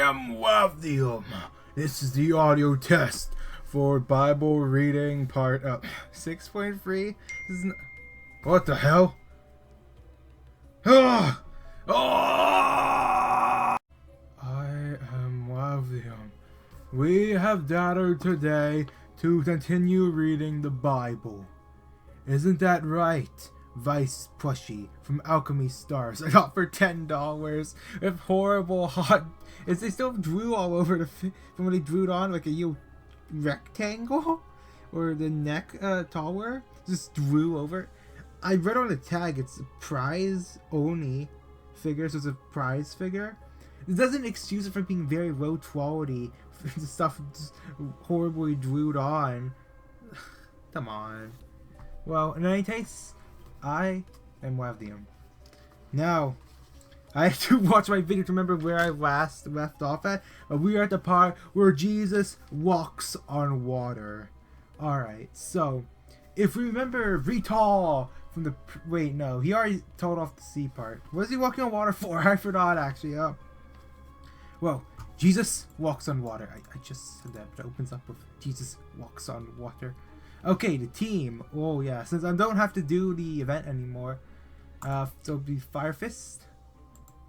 am WavDium. This is the audio test for Bible reading part 6.3. What the hell? Ah! Ah! I am WavDium. We have gathered today to continue reading the Bible. Isn't that right? Vice plushie from Alchemy Stars. I got for $10 with horrible hot. Is they still drew all over the from when they drew it on like a rectangle or the neck taller? Just drew over. I read on the tag it's a prize only figure, so it's a prize figure. It doesn't excuse it from being very low quality. The stuff just horribly drewed on. Come on. Well, in any case, I am WavDium. Now, I have to watch my video to remember where I last left off at. We are at the part where Jesus walks on water. Alright, so, if we remember Vital from the... Wait, no, he already told off the sea part. What is he walking on water for? I forgot, actually. Well, Jesus walks on water. I just said that, but it opens up with Jesus walks on water. Okay, the team. Oh yeah, since I don't have to do the event anymore, so it'll be Fire Fist,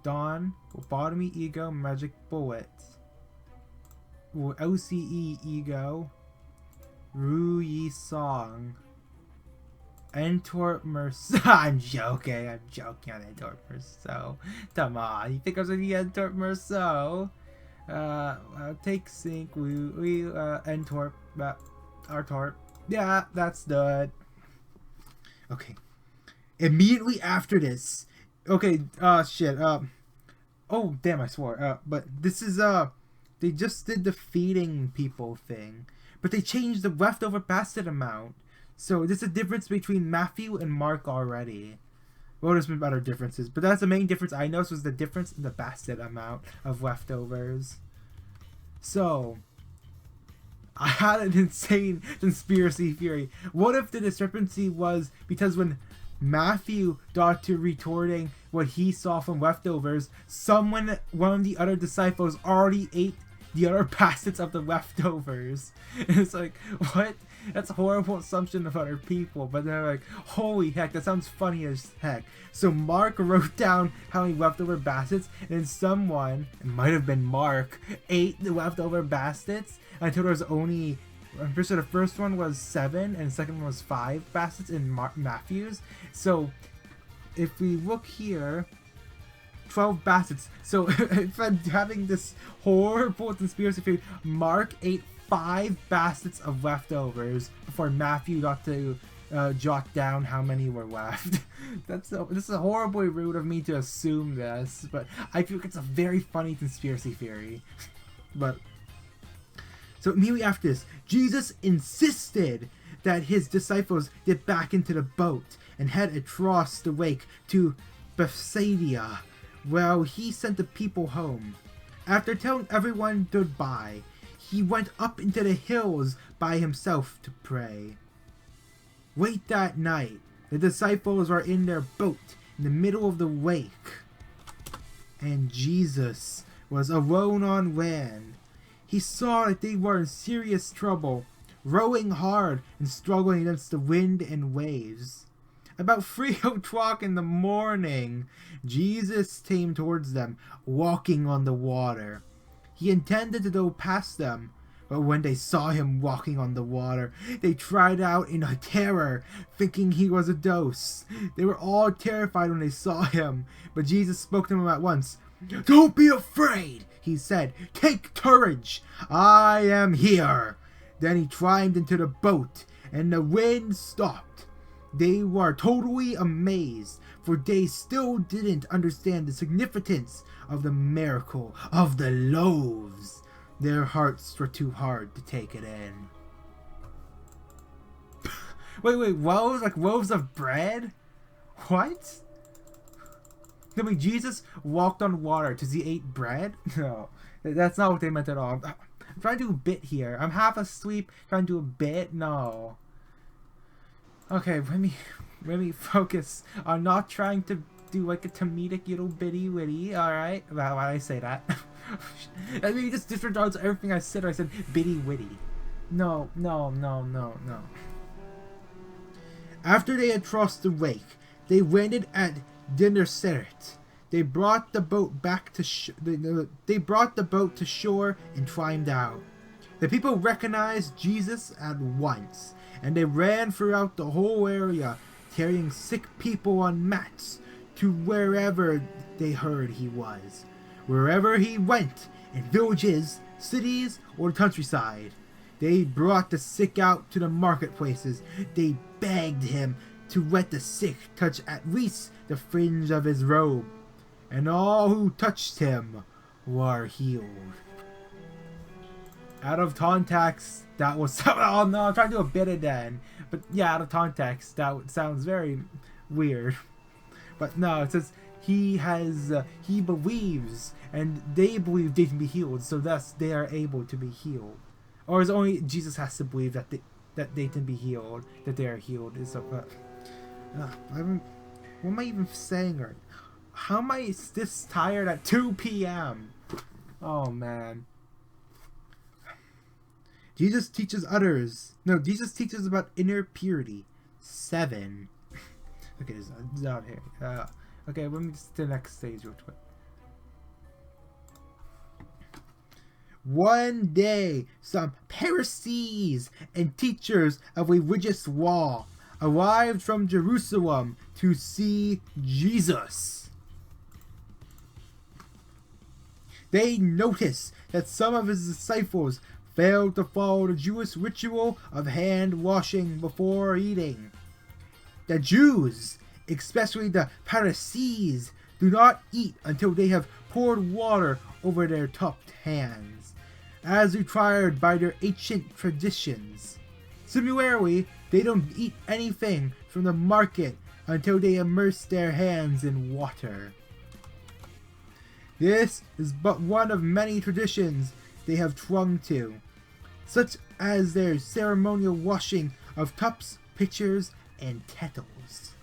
Dawn, Lobotomy, Ego, Magic Bullet, OCE, Ego, Ru Song, Antwerp Merceau. I'm joking on Antwerp Merceau. Come on, you think I was gonna be Antwerp Merceau? Take sync. We Antwerp, Artorp. Yeah, that's done. Okay. Immediately after this. Okay, shit. Oh, damn, I swore. But this is, they just did the feeding people thing. But they changed the leftover basket amount. So, there's a difference between Matthew and Mark already. Well, there's been other differences. But that's the main difference I noticed was the difference in the basket amount of leftovers. So... I had an insane conspiracy theory. What if the discrepancy was because when Matthew got to retorting what he saw from leftovers, one of the other disciples already ate the other baskets of the leftovers. And it's like, what? That's a horrible assumption of other people. But they're like, holy heck, that sounds funny as heck. So Mark wrote down how many leftover baskets, and then someone, it might have been Mark, ate the leftover baskets until there was only, I'm pretty sure the first one was 7 and the second one was 5 baskets in Matthew's. So if we look here, 12 baskets. So if I'm having this horrible conspiracy theory, Mark ate 5 baskets of leftovers before Matthew got to jot down how many were left. This is horribly rude of me to assume this, but I feel like it's a very funny conspiracy theory. But so immediately after this, Jesus insisted that his disciples get back into the boat and head across the lake to Bethsaida, where he sent the people home. After telling everyone goodbye, he went up into the hills by himself to pray. Late that night, the disciples were in their boat in the middle of the lake, and Jesus was alone on land. He saw that they were in serious trouble, rowing hard and struggling against the wind and waves. About 3 o'clock in the morning, Jesus came towards them, walking on the water. He intended to go past them, but when they saw him walking on the water, they cried out in terror, thinking he was a ghost. They were all terrified when they saw him, but Jesus spoke to them at once. "Don't be afraid," he said. "Take courage. I am here." Then he climbed into the boat, and the wind stopped. They were totally amazed, for they still didn't understand the significance of the miracle of the loaves. Their hearts were too hard to take it in. Wait, loaves? Like loaves of bread? What? I mean, Jesus walked on water because he ate bread? No, that's not what they meant at all. I'm trying to do a bit here. I'm half asleep trying to do a bit? No. Okay, let me focus on not trying to do like a comedic little bitty witty, alright? Why did I say that? I mean, just disregards everything I said bitty witty. No. After they had crossed the lake, they landed at Gennesaret. They brought the boat back to they brought the boat to shore and climbed out. The people recognized Jesus at once, and they ran throughout the whole area, carrying sick people on mats to wherever they heard he was. Wherever he went, in villages, cities, or countryside, they brought the sick out to the marketplaces. They begged him to let the sick touch at least the fringe of his robe, and all who touched him were healed. Out of context, that was... Oh no, I'm trying to do a bit again. But yeah, out of context, that sounds very weird. But no, it says he believes, and they believe they can be healed, so thus they are able to be healed. Or is only Jesus has to believe that they can be healed, that they are healed. So, what am I even saying right? How am I this tired at 2 p.m.? Oh man. Jesus teaches others. No, Jesus teaches about inner purity. 7. Okay, it's out here. Okay, let me just the next stage real quick. One day, some Pharisees and teachers of religious law arrived from Jerusalem to see Jesus. They noticed that some of his disciples failed to follow the Jewish ritual of hand washing before eating. The Jews, especially the Pharisees, do not eat until they have poured water over their cupped hands, as required by their ancient traditions. Similarly, they don't eat anything from the market until they immerse their hands in water. This is but one of many traditions they have clung to, such as their ceremonial washing of cups, pitchers, and kettles.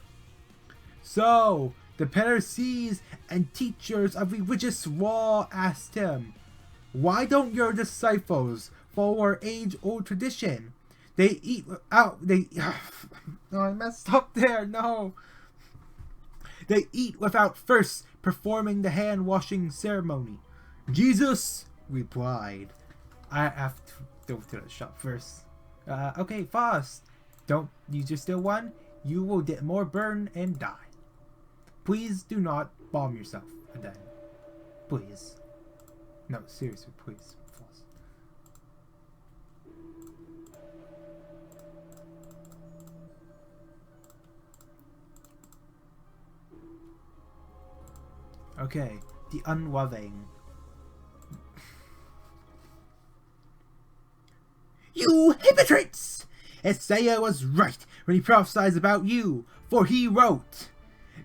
So, the Pharisees and teachers of religious law asked him, "Why don't your disciples follow our age-old tradition? They eat out. No, I messed up there. No. They eat without first performing the hand-washing ceremony." Jesus replied, "I have to go to the shop first. Okay, fast. Don't use your still one. You will get more burn and die. Please do not bomb yourself then. Please. No, seriously, please. Fast." Okay, the unloving. "You hypocrites! Isaiah was right when he prophesied about you, for he wrote,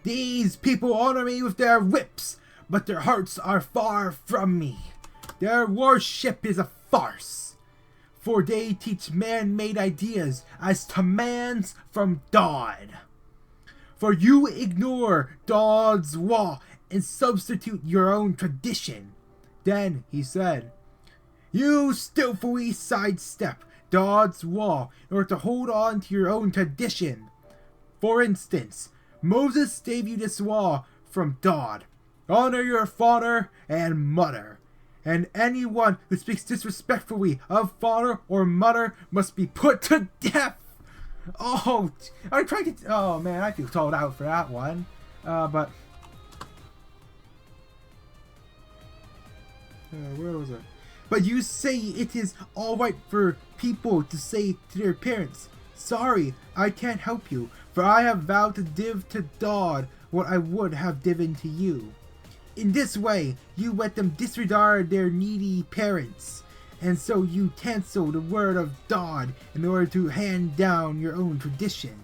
'These people honor me with their lips, but their hearts are far from me. Their worship is a farce, for they teach man-made ideas as commands from God. For you ignore God's law and substitute your own tradition.'" Then he said, "You skillfully sidestep God's law in order to hold on to your own tradition. For instance, Moses gave you this law from God: honor your father and mother, and anyone who speaks disrespectfully of father or mother must be put to death." Oh, I tried to. Oh man, I feel told out for that one. But where was it? "But you say it is alright for people to say to their parents, 'Sorry, I can't help you, for I have vowed to give to God what I would have given to you.' In this way, you let them disregard their needy parents, and so you cancel the word of God in order to hand down your own tradition.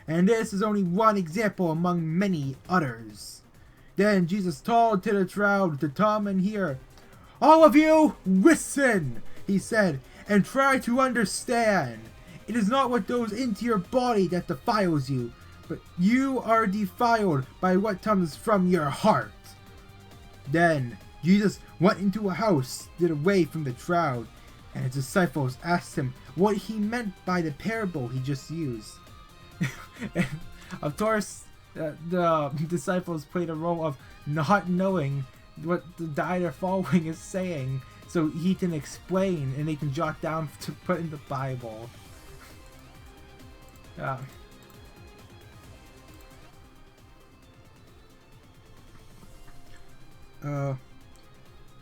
And this is only one example among many others." Then Jesus called to the crowd to come and hear. "All of you, listen," he said, "and try to understand. It is not what goes into your body that defiles you, but you are defiled by what comes from your heart. Then Jesus went into a house, stood away from the crowd, and his disciples asked him what he meant by the parable he just used. And of course, the disciples played a role of not knowing what the guy they're following is saying, so he can explain and they can jot down to put in the Bible.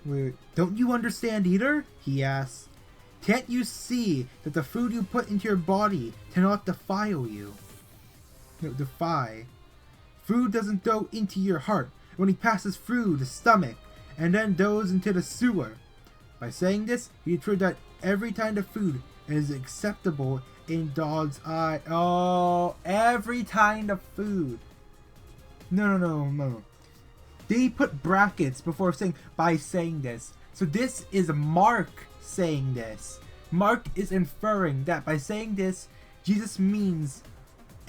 Wait, don't you understand either? He asked. Can't you see that the food you put into your body cannot defile you? No, defy. Food doesn't go into your heart. It only passes through the stomach and then goes into the sewer. By saying this, he proved that every kind of food is acceptable in God's eye. Oh, every kind of food. No. They put brackets before saying by saying this. So this is Mark saying this. Mark is inferring that by saying this, Jesus means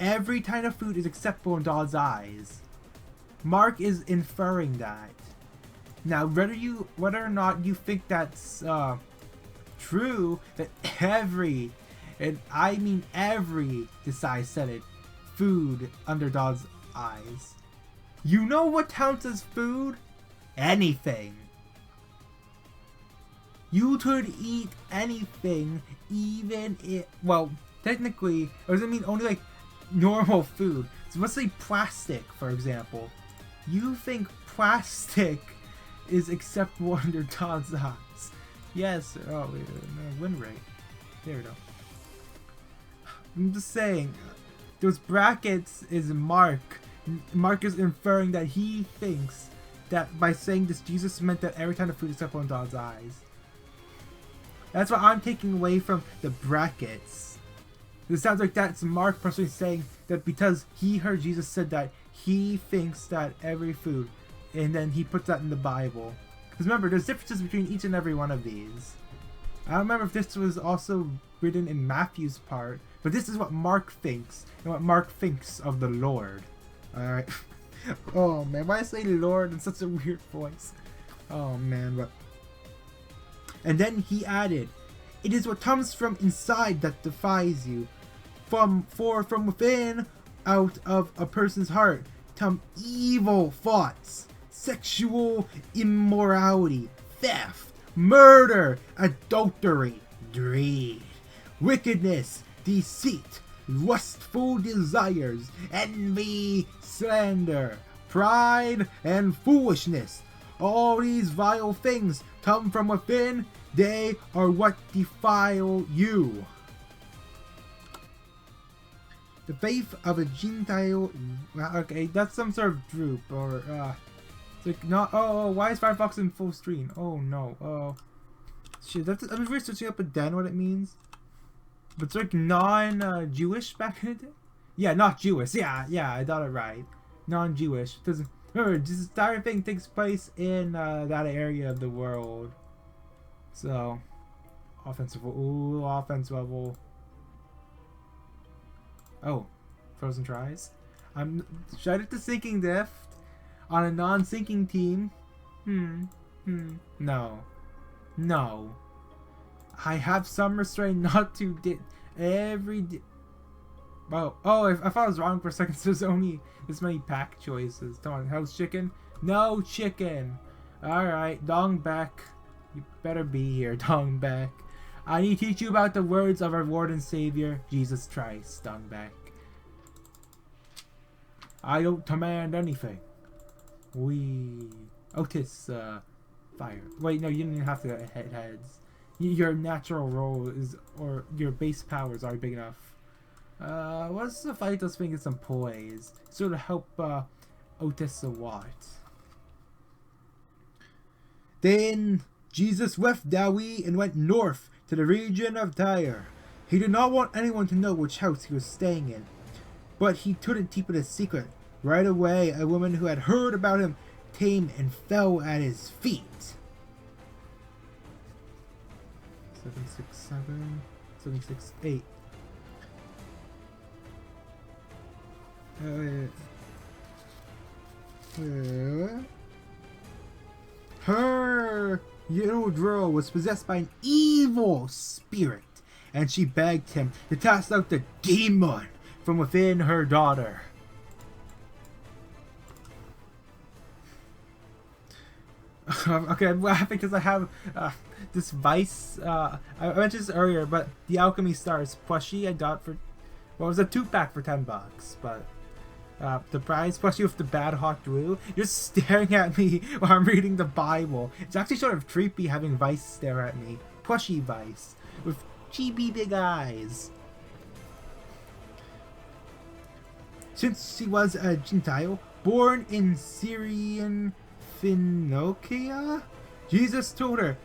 every kind of food is acceptable in God's eyes. Mark is inferring that. Now, whether or not you think that's true, that every, and I mean every, decides said it, food under God's eyes. You know what counts as food? Anything. You could eat anything, even if, well, technically, it doesn't mean only like normal food. So let's say plastic, for example. You think plastic is acceptable under God's eyes? Yes. Oh, wait, no, win rate. There we go. I'm just saying, those brackets is Mark. Mark is inferring that he thinks that by saying this, Jesus meant that every kind of food is acceptable in God's eyes. That's what I'm taking away from the brackets. It sounds like that's Mark personally saying that because he heard Jesus said that, he thinks that every food, and then he puts that in the Bible. Because remember, there's differences between each and every one of these. I don't remember if this was also written in Matthew's part, but this is what Mark thinks, and what Mark thinks of the Lord. Alright. Oh man, why I say Lord in such a weird voice? Oh man, but... And then he added, it is what comes from inside that defies you. From within, out of a person's heart, come evil thoughts, sexual immorality, theft, murder, adultery, greed, wickedness, deceit, lustful desires, envy, slander, pride, and foolishness. All these vile things come from within. They are what defile you. The faith of a Gentile. Okay, that's some sort of droop or it's like not. Oh, why is Firefox in full screen? Oh no. Oh shit. I'm really searching up again what it means. But it's like non-Jewish back in the day. Yeah, not Jewish. Yeah, I got it right. Non-Jewish. Doesn't remember. This entire thing takes place in that area of the world. So, offensive level. Oh, frozen tries. I'm shouted to sinking deft on a non-sinking team. No. I have some restraint not to Oh, I thought I was wrong for a second. So there's only this many pack choices. Come on, house chicken? No chicken. Alright, Dongback. You better be here, Dongback. I need to teach you about the words of our Lord and Savior, Jesus Christ, Dongback. I don't command anything. Otis, fire. Wait, no, you don't even have to hit heads. Your natural roll is, or your base powers are big enough. What's the fight those things some poise? Sort of help, Otis a lot. Then Jesus left Dawi and went north to the region of Tyre. He did not want anyone to know which house he was staying in, but he couldn't keep it a secret. Right away, a woman who had heard about him came and fell at his feet. 767, 768. Her little girl was possessed by an evil spirit, and she begged him to cast out the demon from within her daughter. Okay, I'm laughing because I have this Vice. I mentioned this earlier, but the Alchemy Stars plushie I got for, well, it was a 2-pack for $10, but the prize plushie with the Bad Hawk Blue just staring at me while I'm reading the Bible. It's actually sort of creepy having Vice stare at me. Plushie Vice with chibi big eyes. Since she was a Gentile, born in Syrian Phoenicia, Jesus told her,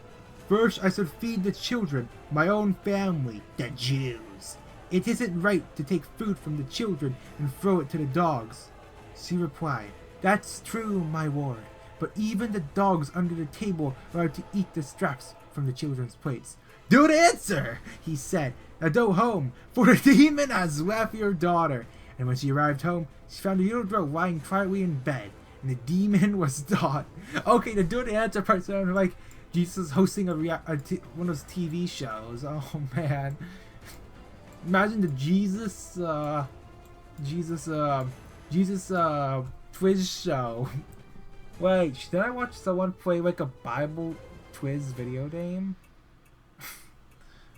"First I should feed the children, my own family, the Jews. It isn't right to take food from the children and throw it to the dogs." She replied, "That's true, my lord, but even the dogs under the table are to eat the scraps from the children's plates." "Good answer," he said. "Now go home, for the demon has left your daughter." And when she arrived home, she found the little girl lying quietly in bed, and the demon was gone. Okay, the good answer part sounded like Jesus hosting one of those TV shows. Oh man. Imagine the Jesus quiz show. Wait, did I watch someone play like a Bible quiz video game?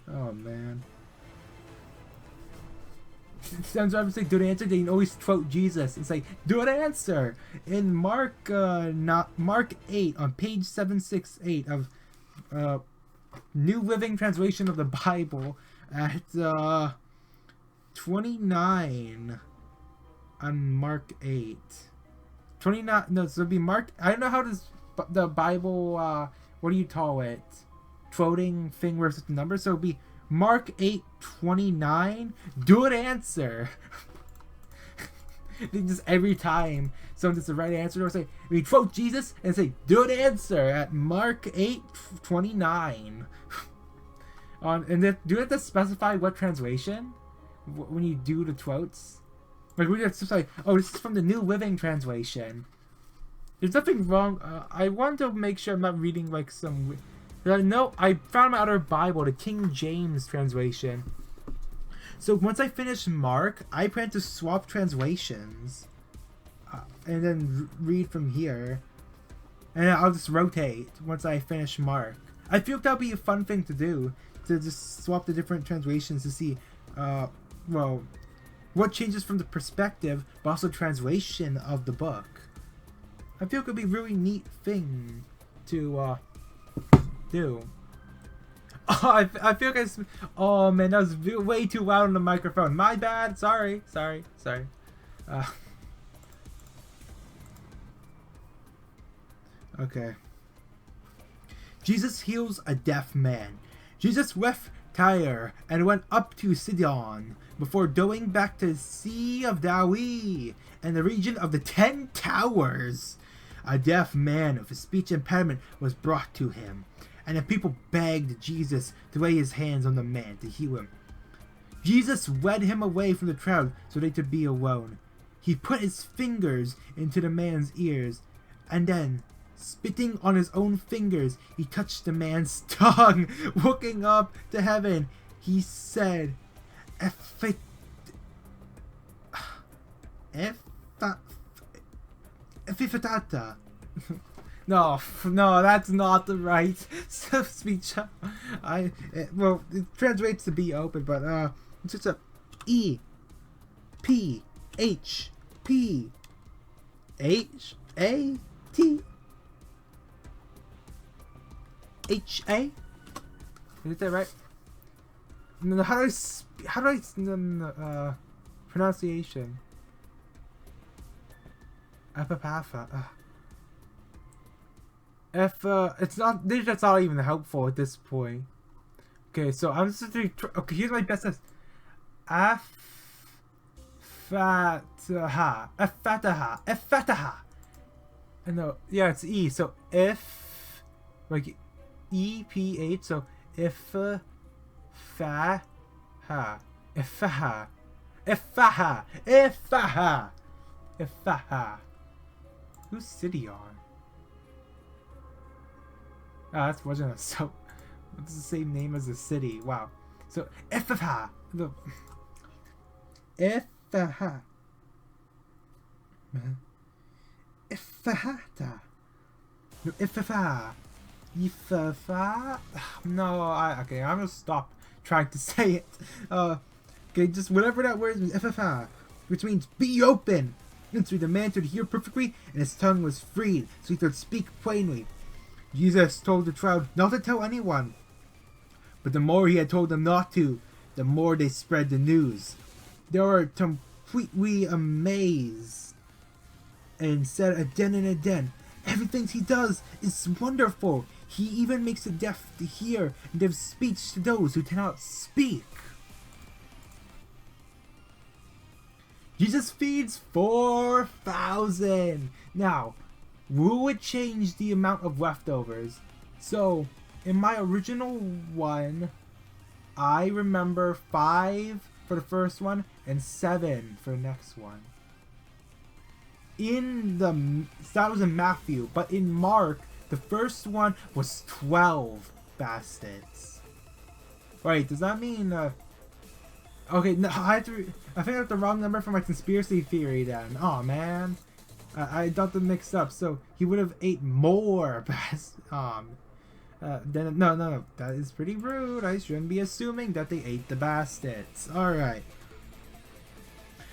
Oh man. Sounds like say good answer. They can always quote Jesus and say good answer in Mark 8 on page 768 of New Living Translation of the Bible at 29 on Mark 8. 29. No, so it'd be Mark. I don't know how does the Bible. What do you call it? Quoting thing versus the number. So it'd be Mark 8:29. Good answer. Just every time someone gets the right answer, they'll say, we quote Jesus and say, good answer at Mark 8:29. And then do you have to specify what translation when you do the quotes? Like we have to say, oh, this is from the New Living Translation. There's nothing wrong. I want to make sure I'm not reading like some. No, I found my other Bible, the King James translation. So once I finish Mark, I plan to swap translations, and then read from here, and I'll just rotate once I finish Mark. I feel like that would be a fun thing to do, to just swap the different translations to see, well, what changes from the perspective, but also translation of the book. I feel it could be a really neat thing to do. Oh, I feel like oh man, that was way too loud on the microphone. My bad. Sorry. Okay. Jesus heals a deaf man. Jesus left Tyre and went up to Sidon before going back to the Sea of Galilee and the region of the 10 Towers. A deaf man with a speech impediment was brought to him, and the people begged Jesus to lay his hands on the man to heal him. Jesus led him away from the crowd so they could be alone. He put his fingers into the man's ears, and then, spitting on his own fingers, he touched the man's tongue. Looking up to heaven, he said, Ephphatha. No, that's not the right speech. Well, it translates to be open, but it's just a E P H P H A T H A. Is that right? No, how do I pronunciation? Apapatha. It's not. That's not even helpful at this point. Okay, so I'm just doing. Okay, here's my best test. Ephphatha. And no, yeah, it's E. So if, like, EPH. So Ephphatha. Ifaha. Whose city are? Ah, that wasn't a so. It's the same name as the city. Wow. So Ifaha. The Ifaha. Ifahata. No, Ifaha. Ifaha. No, okay. I'm gonna stop trying to say it. Okay, just whatever that word is, Ifaha, which means be open. And so the man could hear perfectly, and his tongue was freed, so he could speak plainly. Jesus told the crowd not to tell anyone, but the more he had told them not to, the more they spread the news. They were completely amazed and said again and again, everything he does is wonderful. He even makes the deaf to hear and gives speech to those who cannot speak. Jesus feeds 4,000. Now, will it change the amount of leftovers? So, in my original one, I remember 5 for the first one and 7 for the next one. That was in Matthew, but in Mark, the first one was 12 baskets. Wait, does that mean okay, no, I think I have the wrong number for my conspiracy theory then. Oh man, I got them mixed up. So he would have ate more then no, that is pretty rude. I shouldn't be assuming that they ate the baskets. All right.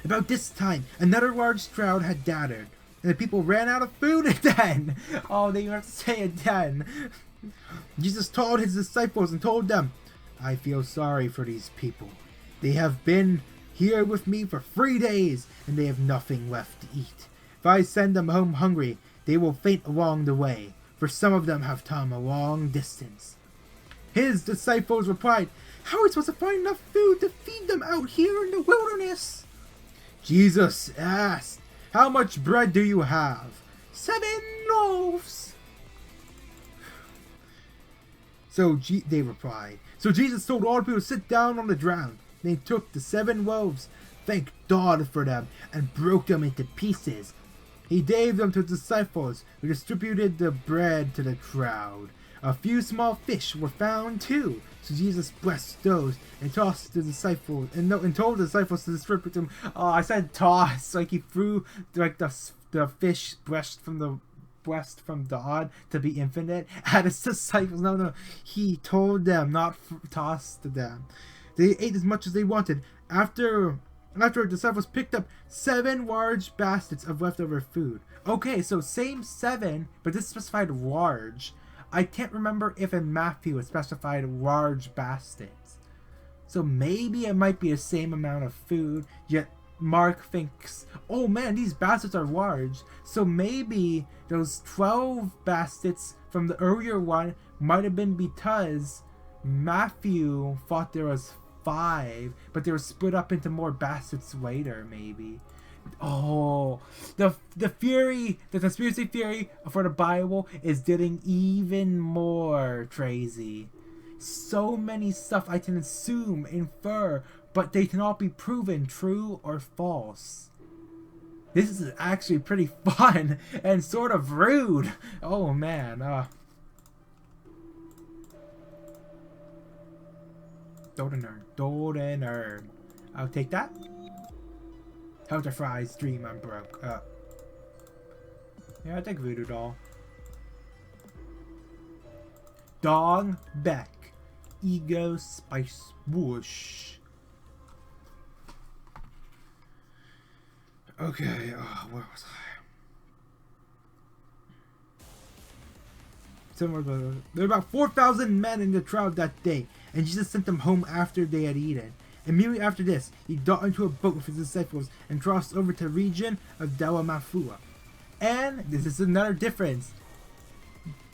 About this time, another large crowd had gathered, and the people ran out of food again. Oh, they have to say again. Jesus told his disciples and told them, I feel sorry for these people. They have been here with me for 3 days, and they have nothing left to eat. If I send them home hungry, they will faint along the way, for some of them have come a long distance. His disciples replied, how are we supposed to find enough food to feed them out here in the wilderness? Jesus asked, how much bread do you have? 7 loaves. They replied. So Jesus told all the people to sit down on the ground. They took the 7 loaves, thanked God for them, and broke them into pieces. He gave them to the disciples, who distributed the bread to the crowd. A few small fish were found too. So Jesus blessed those and tossed the disciples and told the disciples to distribute them. Oh, I said toss, like he threw like the fish blessed from God to be infinite at his disciples. No, he told them, not tossed to them. They ate as much as they wanted. After our disciples picked up 7 large baskets of leftover food. Okay, so same 7, but this specified large. I can't remember if in Matthew it specified large baskets. So maybe it might be the same amount of food, yet Mark thinks, oh man, these baskets are large. So maybe those 12 baskets from the earlier one might have been because Matthew thought there was 5, but they were split up into more baskets later, maybe. Oh, the conspiracy theory for the Bible is getting even more crazy. So many stuff I can assume, infer, but they cannot be proven true or false. This is actually pretty fun and sort of rude. Oh man, Golden herb. I'll take that. Helter fries, dream I'm broke. Yeah, I take voodoo doll. Dog Beck. Ego Spice Whoosh. Okay, where was I? There were about 4,000 men in the crowd that day, and Jesus sent them home after they had eaten. Immediately after this, he got into a boat with his disciples and crossed over to the region of Dalamafua. And this is another difference.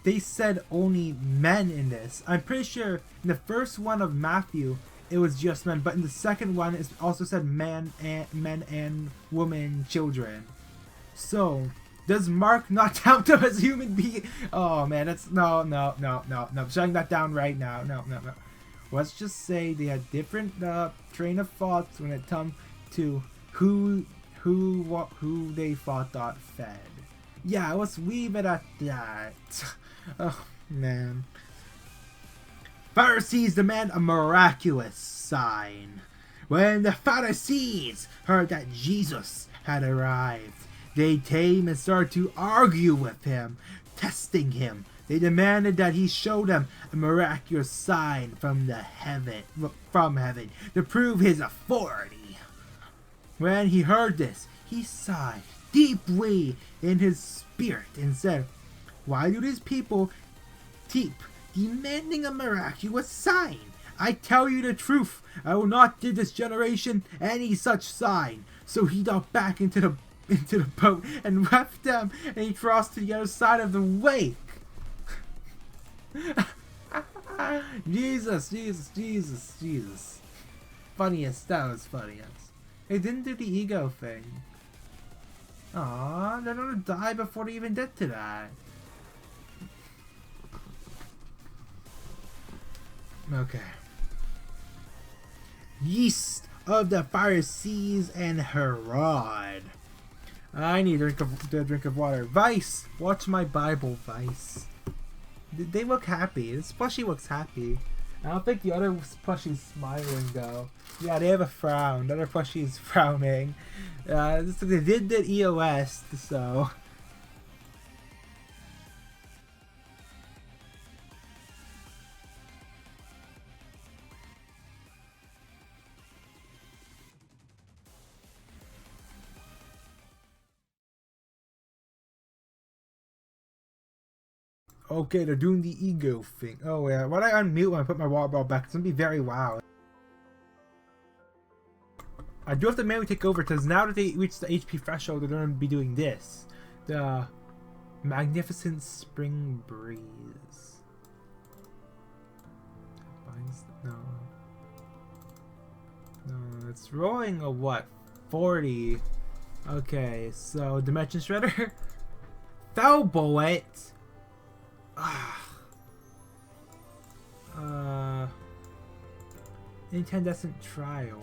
They said only men in this. I'm pretty sure in the first one of Matthew, it was just men, but in the second one, it also said men and women, children. So, does Mark not count them as human beings? Oh man, that's no. I'm shutting that down right now. No. Let's just say they had different train of thoughts when it comes to who who they thought got fed. Yeah, let's leave it at that. Oh, man. Pharisees demand a miraculous sign. When the Pharisees heard that Jesus had arrived, they came and started to argue with him, testing him. They demanded that he show them a miraculous sign from heaven to prove his authority. When he heard this, he sighed deeply in his spirit and said, "Why do these people keep demanding a miraculous sign? I tell you the truth, I will not give this generation any such sign." So he got back into the boat and left them, and he crossed to the other side of the lake. Jesus. Funniest, that was funniest. They didn't do the ego thing. Aw, they're gonna die before they even get to that. Okay. Yeast of the Pharisees and Herod. I need a drink of water. Vice! Watch my Bible, Vice. They look happy. This plushie looks happy. I don't think the other plushie's smiling though. Yeah, they have a frown. The other plushie is frowning. They did the EOS, so... Okay, they're doing the ego thing. Oh yeah, why did I unmute when I put my water bottle back? It's gonna be very loud. I do have to manually take over because now that they reach the HP threshold, they're gonna be doing this. The Magnificent Spring Breeze. No, it's rolling a what? 40. Okay, so Dimension Shredder. Fell Bullet. Incandescent Trial.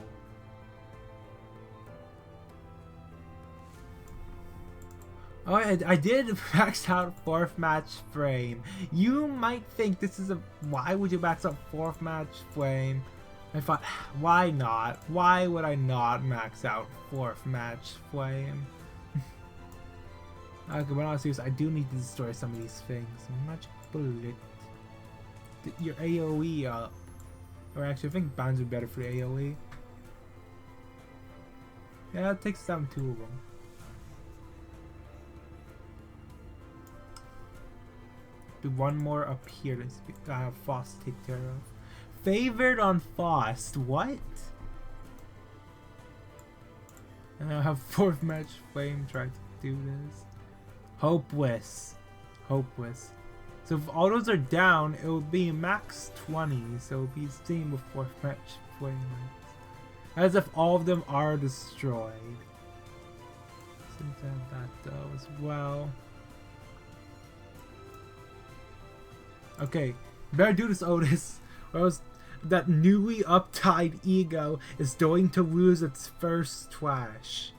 Oh, I did max out 4th match frame. You might think this is why would you max out 4th match flame? I thought, why not? Why would I not max out 4th match flame? Okay, but honestly, I do need to destroy some of these things. Magic Bullet. Your AoE up. Or actually, I think bounds are better for AoE. Yeah, it takes down 2 of them. Be one more up here that I have Faust take care of. Favored on Faust. What? And I have 4th match flame try to do this. Hopeless. So if all those are down, it will be max 20. So it will be same with 4th match flame. As if all of them are destroyed. Since I have that though as well. Okay, better do this, Otis. Or else that newly uptied ego is going to lose its first flash.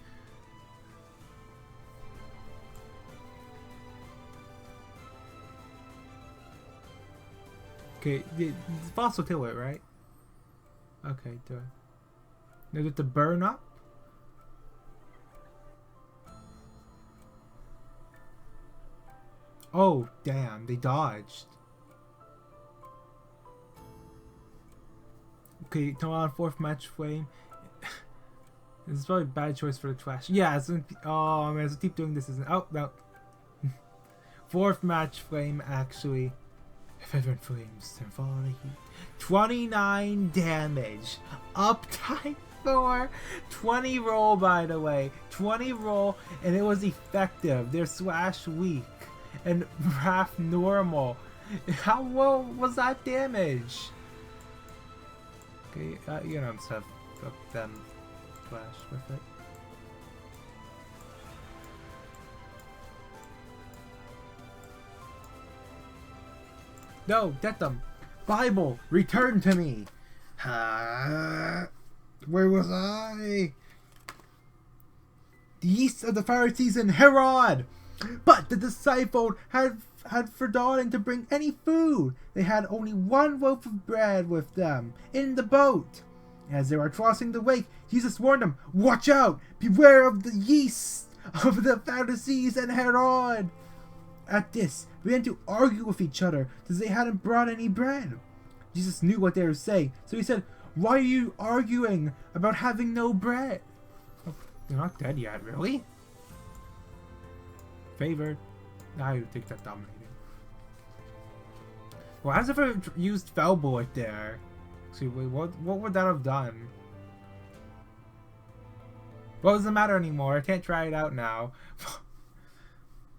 Okay, it's fossil kill it, right? Okay, do it. Now get to burn up. Oh, damn, they dodged. Okay, turn on 4th match flame. This is probably a bad choice for the trash. Yeah, it's gonna, oh, I'm gonna keep doing this. Isn't oh no. 4th match flame actually. If everyone flames, then follow the heat. 29 damage. Uptime 4. 20 roll, by the way. 20 roll, and it was effective. Their slash weak and half normal. How low was that damage? Okay, you know, stuff up them flash with it. No, get them! Bible, return to me! Where was I? the yeast of the Pharisees and Herod. But the disciples had forgotten to bring any food. They had only one loaf of bread with them in the boat. As they were crossing the lake, Jesus warned them, "Watch out! Beware of the yeast of the Pharisees and Herod." At this, they began to argue with each other because they hadn't brought any bread. Jesus knew what they were saying, so he said, "Why are you arguing about having no bread?" Oh, they're not dead yet, really? Favored. I think that's dominating. Well, as if I used Fell Bullet there. See, wait, what would that have done? What doesn't matter anymore. I can't try it out now.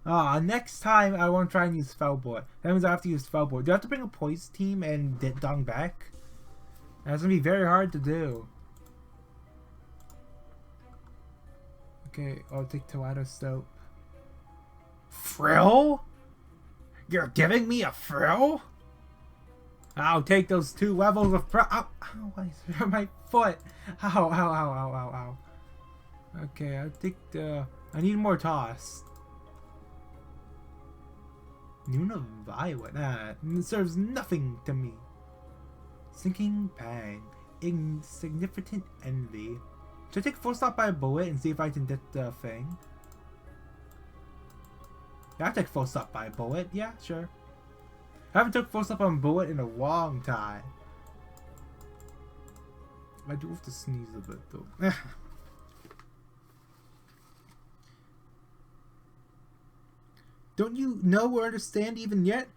Next time I won't try and use Fell Bullet. That means I have to use Fell Bullet. Do I have to bring a poise team and Dong back? That's gonna be very hard to do. Okay, I'll take Tomato Soap. Frill? You're giving me a frill? I'll take those 2 levels of frill. Ow, ow, I hurt my foot. Ow, ow, ow, ow, ow, ow. Okay, I'll take the... I need more toss. Nuna Violet. It serves nothing to me. Sinking Pang. Insignificant Envy. Should I take full stop by a bullet and see if I can get the thing? Yeah, I'll take full stop by a bullet. Yeah, sure. I haven't took full stop on bullet in a long time. I do have to sneeze a bit though. Don't you know or understand even yet?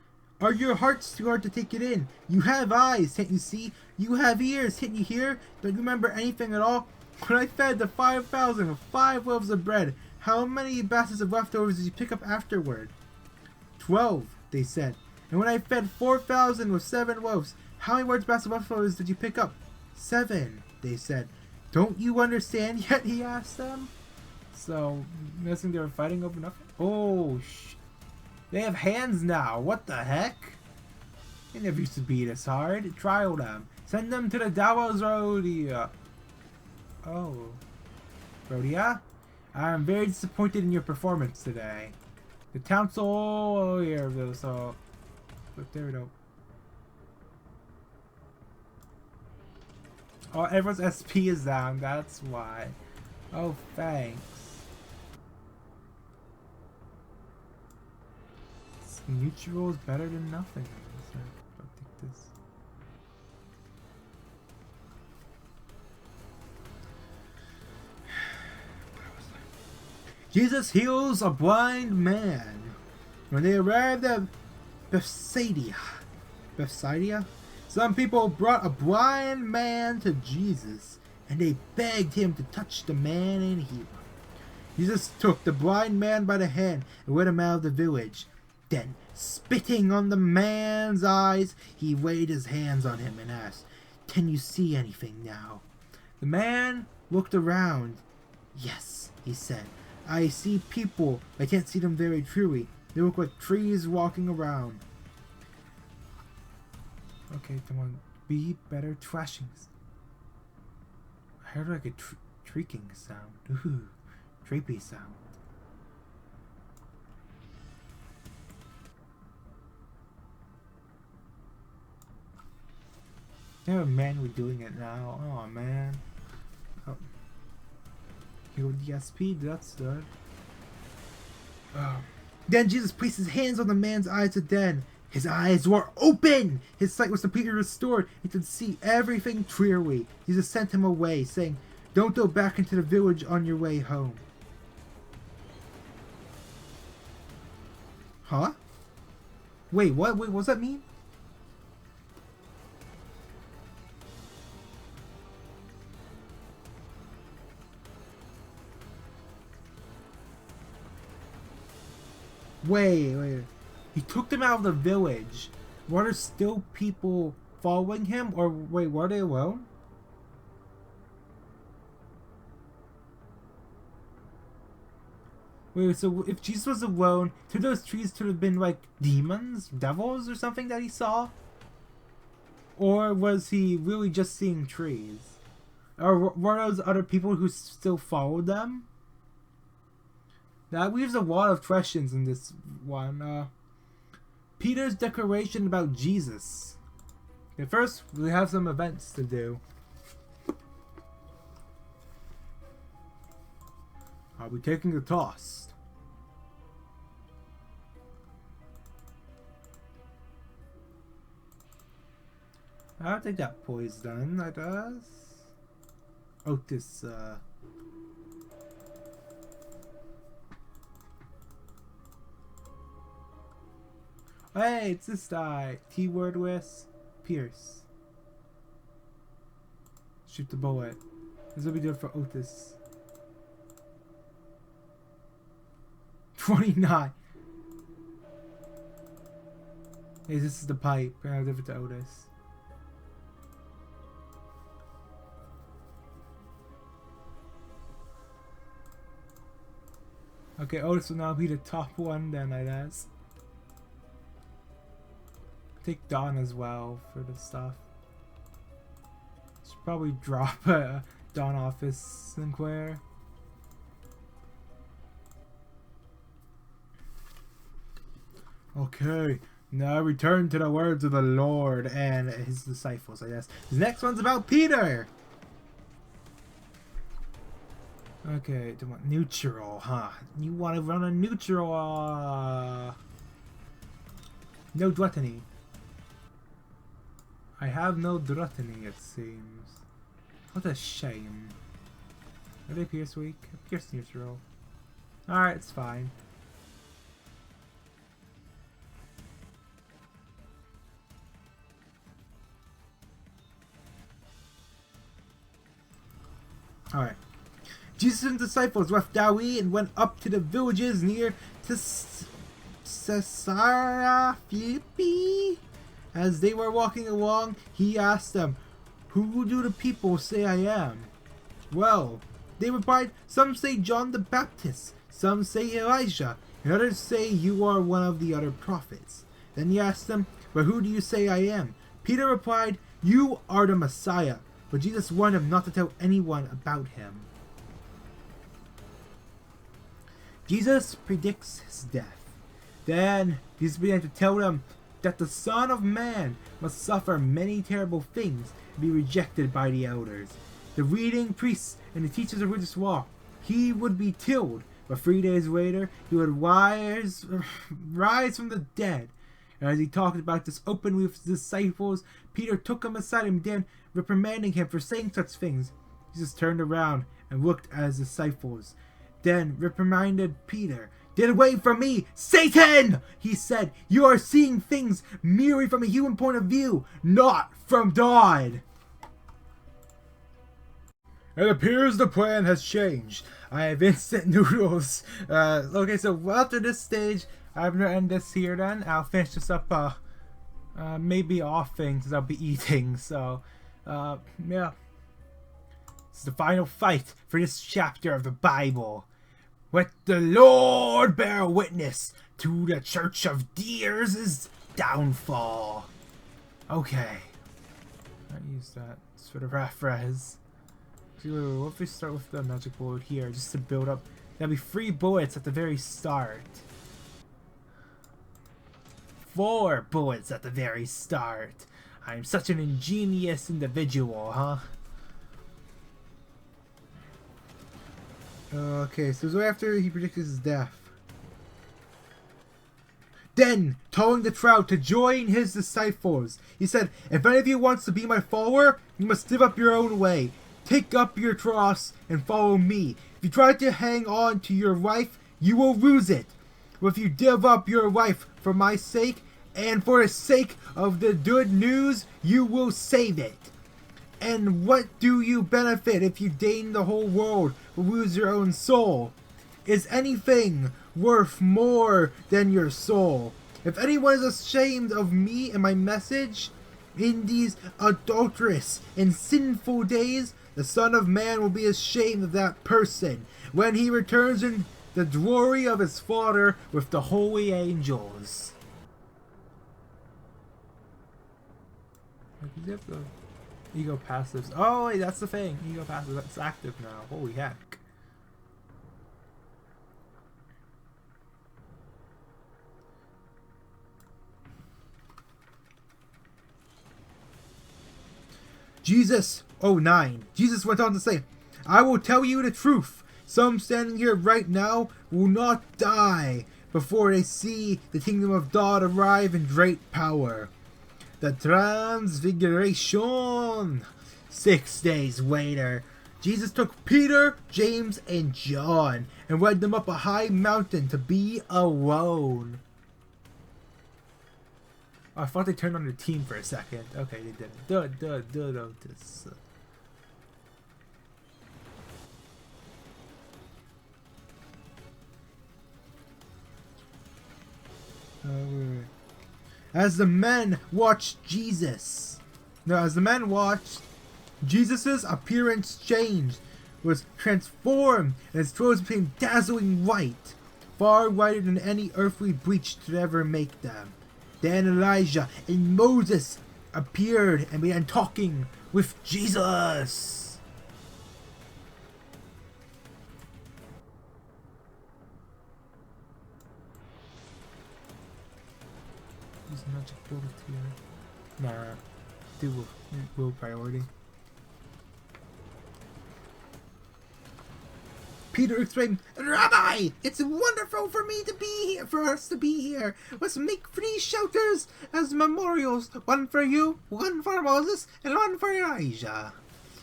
Are your hearts too hard to take it in? You have eyes, can't you see? You have ears, can't you hear? Don't you remember anything at all? When I fed the 5,000 with 5 loaves of bread, how many baskets of leftovers did you pick up afterward? 12, they said. And when I fed 4,000 with 7 loaves, how many large baskets of leftovers did you pick up? 7, they said. Don't you understand yet? He asked them. So, I'm guessing they were fighting over nothing? Oh, they have hands now. What the heck? They never used to be this hard. Trial them. Send them to the Dawa's Rodia. Oh. Rodia? I'm very disappointed in your performance today. The council... Oh, here, so... But there we go. Oh, everyone's SP is down. That's why. Oh, thanks. Mutual is better than nothing. So I'll take this. Jesus heals a blind man. When they arrived at Bethsaida, some people brought a blind man to Jesus, and they begged him to touch the man and heal him. Jesus took the blind man by the hand and led him out of the village. Then, spitting on the man's eyes, he laid his hands on him and asked, "Can you see anything now?" The man looked around. "Yes," he said. "I see people. I can't see them very truly. They look like trees walking around." Okay, come on. Be better trashings. I heard like a shrieking sound. Ooh, creepy sound. Yeah, man, we're doing it now. Oh man. Oh. Heal the SP, that's good. Oh. Then Jesus placed his hands on the man's eyes again. His eyes were open! His sight was completely restored. He could see everything clearly. Jesus sent him away, saying, "Don't go back into the village on your way home." Huh? Wait, what? Wait, what does that mean? Wait. He took them out of the village. Were there still people following him? Or wait, were they alone? Wait, so if Jesus was alone, could those trees could have been like demons, devils, or something that he saw? Or was he really just seeing trees? Or were those other people who still followed them? That leaves a lot of questions in this one. Peter's declaration about Jesus. Okay, first, we have some events to do. Are we taking the toss? I don't think that poison, I guess. Otis, Hey, it's this guy. T-word with Pierce. Shoot the bullet. This will be good for Otis. 29. Hey, this is the pipe. I'll give it to Otis. Okay, Otis will now be the top one then, I guess. Take Dawn as well for the stuff. Should probably drop Dawn off his Sinclair. Okay, now return to the words of the Lord and his disciples, I guess. The next one's about Peter! Okay, do you want neutral, huh? You want to run a neutral, no gluttony. I have no gluttony, it seems. What a shame. Are they Pierce weak? Pierce neutral. Alright, it's fine. Alright. Jesus and disciples left Dawi and went up to the villages near to Caesarea Philippi. As they were walking along, he asked them, "Who do the people say I am?" Well, they replied, "Some say John the Baptist, some say Elijah, and others say you are one of the other prophets." Then he asked them, "But who do you say I am?" Peter replied, "You are the Messiah." But Jesus warned him not to tell anyone about him. Jesus predicts his death. Then Jesus began to tell them that the Son of Man must suffer many terrible things and be rejected by the elders, the leading priests, and the teachers of religious law. He would be killed, but 3 days later he would rise from the dead. And as he talked about this openly with his disciples, Peter took him aside and began reprimanding him for saying such things. Jesus turned around and looked at his disciples, then reprimanded Peter. "Get away from me, Satan!" he said. "You are seeing things merely from a human point of view, not from God." It appears the plan has changed. I have instant noodles. Okay, so after this stage, I'm gonna end this here then. I'll finish this up, maybe off things, because I'll be eating, so, yeah. This is the final fight for this chapter of the Bible. Let the Lord bear witness to the Church of Deers' downfall. Okay. I use that sort of reference. What if we start with the magic bullet here, just to build up? There'll be 3 bullets at the very start. 4 bullets at the very start. I'm such an ingenious individual, huh? Okay, so right after he predicted his death. Then, telling the crowd to join his disciples, he said, "If any of you wants to be my follower, you must live up your own way. Take up your cross and follow me. If you try to hang on to your life, you will lose it. But if you give up your life for my sake, and for the sake of the good news, you will save it. And what do you benefit if you gain the whole world but lose your own soul? Is anything worth more than your soul? If anyone is ashamed of me and my message in these adulterous and sinful days, the Son of Man will be ashamed of that person when he returns in the glory of his Father with the holy angels." Ego passives. Oh wait, that's the thing. Ego passive. That's active now. Holy heck. Jesus, oh 9. Jesus went on to say, I will tell you the truth. Some standing here right now will not die before they see the kingdom of God arrive in great power. The Transfiguration. 6 days later, Jesus took Peter, James, and John and led them up a high mountain to be alone. Oh, I thought they turned on their team for a second. Okay, they didn't. This. As the men watched Jesus. No, as the men watched, Jesus' appearance changed, was transformed, and his clothes became dazzling white, far whiter than any earthly bleach could ever make them. Then Elijah and Moses appeared and began talking with Jesus. Use magic bullet here. Nah, do will priority. Peter exclaimed, Rabbi, it's wonderful for me to be here, for us to be here. Let's make 3 shelters as memorials, one for you, one for Moses, and one for Elijah.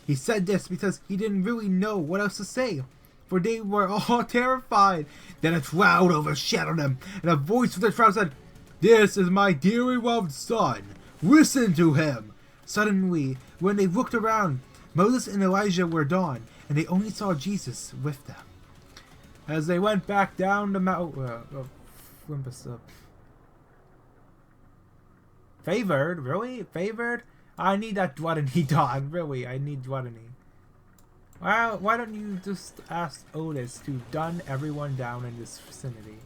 He said this because he didn't really know what else to say, for they were all terrified. Then a cloud overshadowed them, and a voice from the crowd said, This is my dearly loved son. Listen to him. Suddenly, when they looked around, Moses and Elijah were gone, and they only saw Jesus with them. As they went back down the mountain, Favored? Really? Favored? I need that gluttony done. Really, I need gluttony. Well, why don't you just ask Otis to dun everyone down in this vicinity?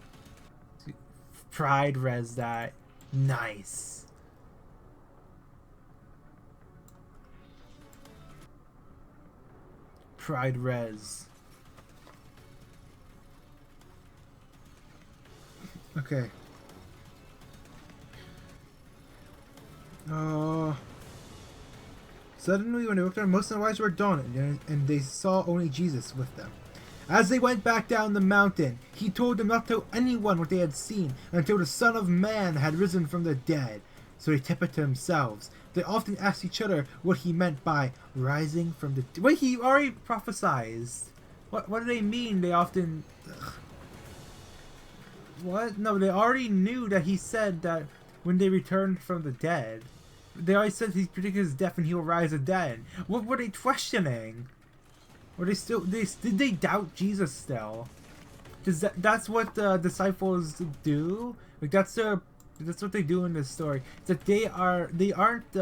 Pride res that. Nice. Pride res. Okay. Suddenly, when they looked around, most of the wives were gone, and they saw only Jesus with them. As they went back down the mountain, he told them not to tell anyone what they had seen until the Son of Man had risen from the dead. So they kept it to themselves. They often asked each other what he meant by rising from the dead. Wait, he already prophesied. What do they mean? They often... Ugh. What? No, they already knew that he said that when they returned from the dead. They always said he predicted his death and he will rise again. What were they questioning? Were they still... did they doubt Jesus still? That's what the disciples do? Like, that's what they do in this story. It's that they aren't,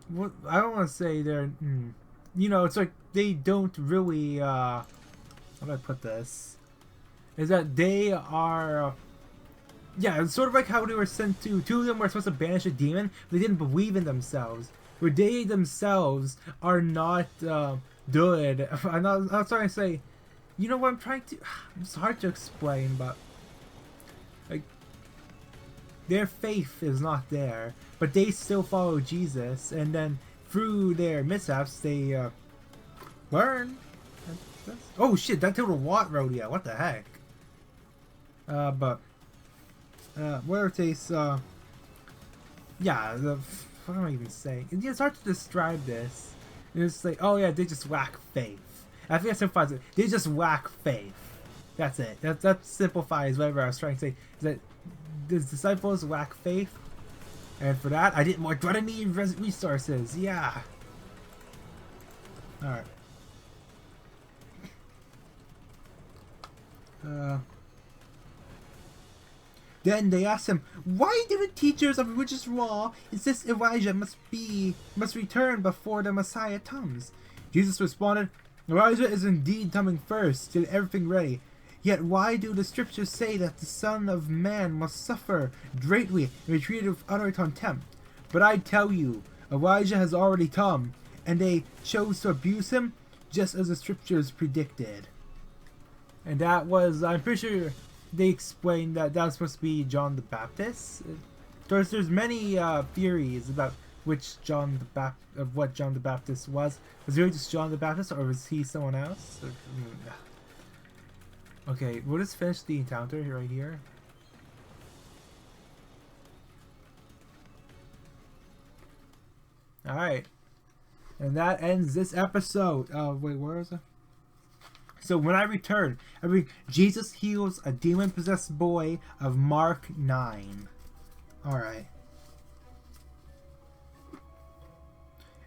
what, I don't want to say they're, you know, it's like they don't really, how do I put this? Is that they are, yeah, it's sort of like how they were sent to, 2 of them were supposed to banish a demon, but they didn't believe in themselves. Where they themselves are not, good. I'm trying to say, you know what I'm trying to, it's hard to explain, but, like, their faith is not there, but they still follow Jesus, and then through their mishaps, they learn. Oh shit, that killed a Watt Rodeo, what the heck? Whatever it takes, yeah, what am I even saying? It's hard to describe this. It's like, oh yeah, they just lack faith. I think that simplifies it. They just lack faith. That's it. That simplifies whatever I was trying to say. Is that the disciples lack faith, and for that I did more gluttony resources. Yeah. All right. Then they asked him, "Why do the teachers of religious law insist Elijah must return before the Messiah comes?" Jesus responded, "Elijah is indeed coming first, to get everything ready. Yet why do the scriptures say that the Son of Man must suffer greatly and be treated with utter contempt? But I tell you, Elijah has already come, and they chose to abuse him, just as the scriptures predicted." And that was, I'm pretty sure they explained that that was supposed to be John the Baptist. Of course, there's many theories about which what John the Baptist was. Was he really just John the Baptist, or was he someone else? Okay, we'll just finish the encounter right here. Alright. And that ends this episode. Wait, where is it? So when I return, Jesus heals a demon-possessed boy of Mark 9. Alright.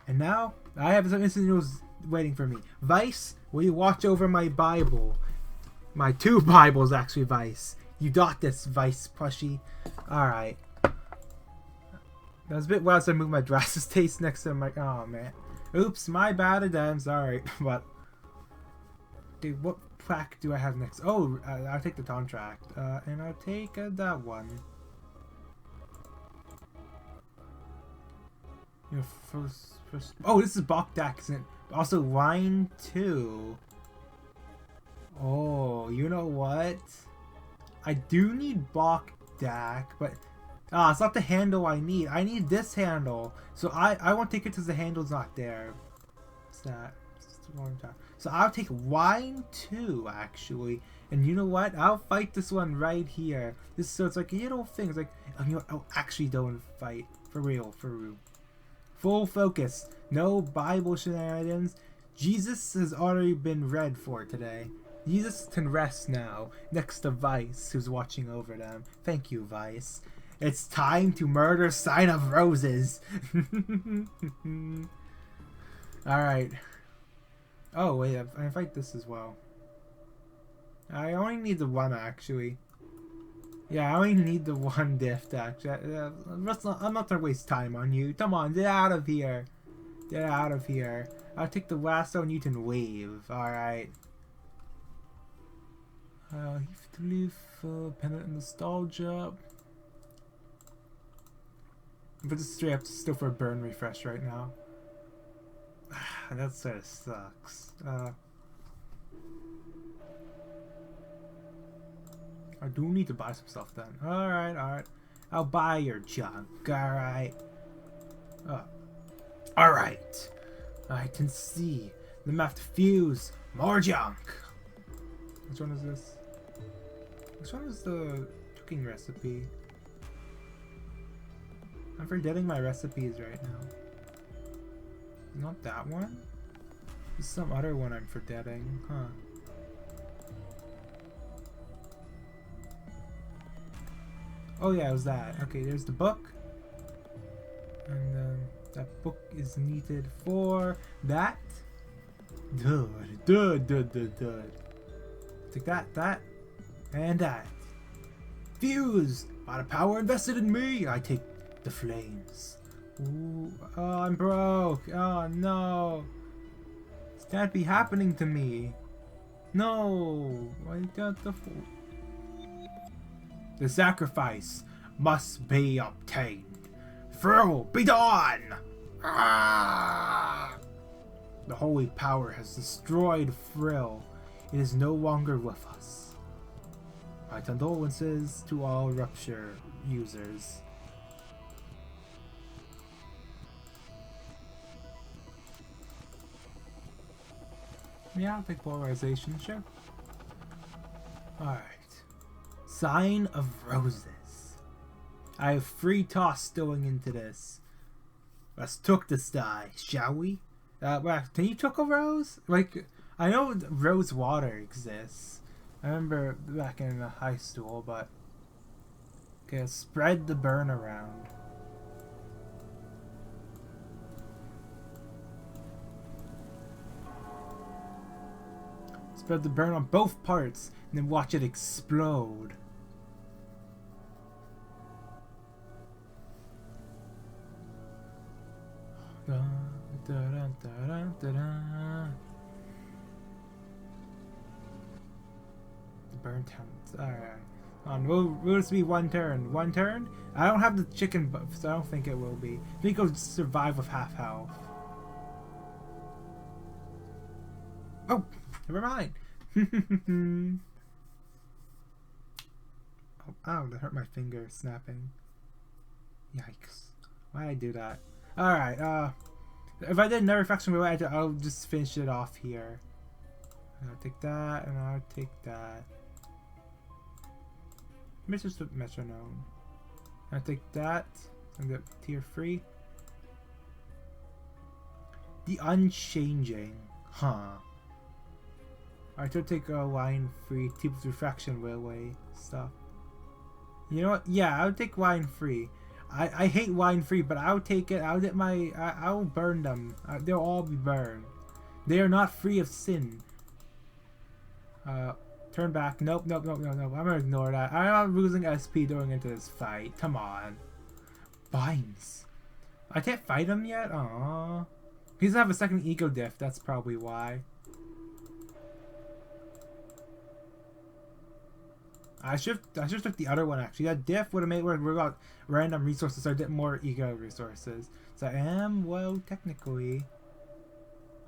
And now, I have some instant news waiting for me. Vice, will you watch over my Bible? My 2 Bibles, actually, Vice. You got this, Vice plushie. Alright. That was a bit wild as I moved my glasses taste next to my... Oh, man. Oops, my bad again. Sorry. But... Dude, what plaque do I have next? Oh, I'll take the contract. And I'll take that one. You know, first... Oh, this is Bokdak, isn't it? Also, line 2. Oh, you know what? I do need Bokdak, but... it's not the handle I need. I need this handle. So I won't take it because the handle's not there. What's that? It's the wrong time. So I'll take line 2, actually. And you know what? I'll fight this one right here. So it's like a little thing. It's like, you know what? I'll actually don't fight. For real, for real. Full focus. No Bible shenanigans. Jesus has already been read for today. Jesus can rest now, next to Vice, who's watching over them. Thank you, Vice. It's time to murder Sign of Roses. Alright. Oh, wait, I fight this as well. I only need the one, actually. Yeah, I only need the one gift, actually. I'm not gonna waste time on you. Come on, get out of here. Get out of here. I'll take the last one you can wave. Alright. You have to leave Pennant and Nostalgia. But just straight up still for a burn refresh right now. That sort of sucks. I do need to buy some stuff then. Alright, alright. I'll buy your junk. Alright. Alright. I can see. Then I have to fuse more junk. Which one is this? Which one is the cooking recipe? I'm forgetting my recipes right now. Not that one? There's some other one I'm forgetting. Huh. Oh yeah, it was that. Okay, there's the book. And that book is needed for that. Good. Take that, and that. Fuse! By the power invested in me, I take the flames. Ooh, oh, I'm broke. Oh no. This can't be happening to me. No. I got the sacrifice must be obtained. Thrill be done! Ah! The holy power has destroyed Frill. It is no longer with us. My condolences to all Rupture users. Yeah, I'll take polarization, sure. Alright. Sign of Roses. I have 3 toss going into this. Let's took this die, shall we? Can you took a rose? Like, I know rose water exists. I remember back in high school, but... Okay, spread the burn around. Spread the burn on both parts, and then watch it explode. The burn counts. Alright. Will this be one turn? One turn? I don't have the chicken buff, so I don't think it will be. I think it'll survive with half health. Oh! Never mind. Oh, ow, that hurt my finger snapping. Yikes. Why'd I do that? Alright, if I did another faction relay, I'll just finish it off here. I'll take that, and I'll take that. Mr. Metronome. I'll take that, and get tier 3. The Unchanging. Huh. Alright, so take a line 3, Tip of Refraction Railway stuff. You know what? Yeah, I would take line 3. I hate line 3, but I'll take it. I'll get my. I'll burn them. They'll all be burned. They are not free of sin. Turn back. Nope, nope, nope, nope, nope. I'm gonna ignore that. I'm not losing SP going into this fight. Come on. Binds. I can't fight him yet? Aww. He doesn't have a second ego diff. That's probably why. I should took the other one actually. That diff would have made where we got random resources, so I get more ego resources. So I am, well, technically.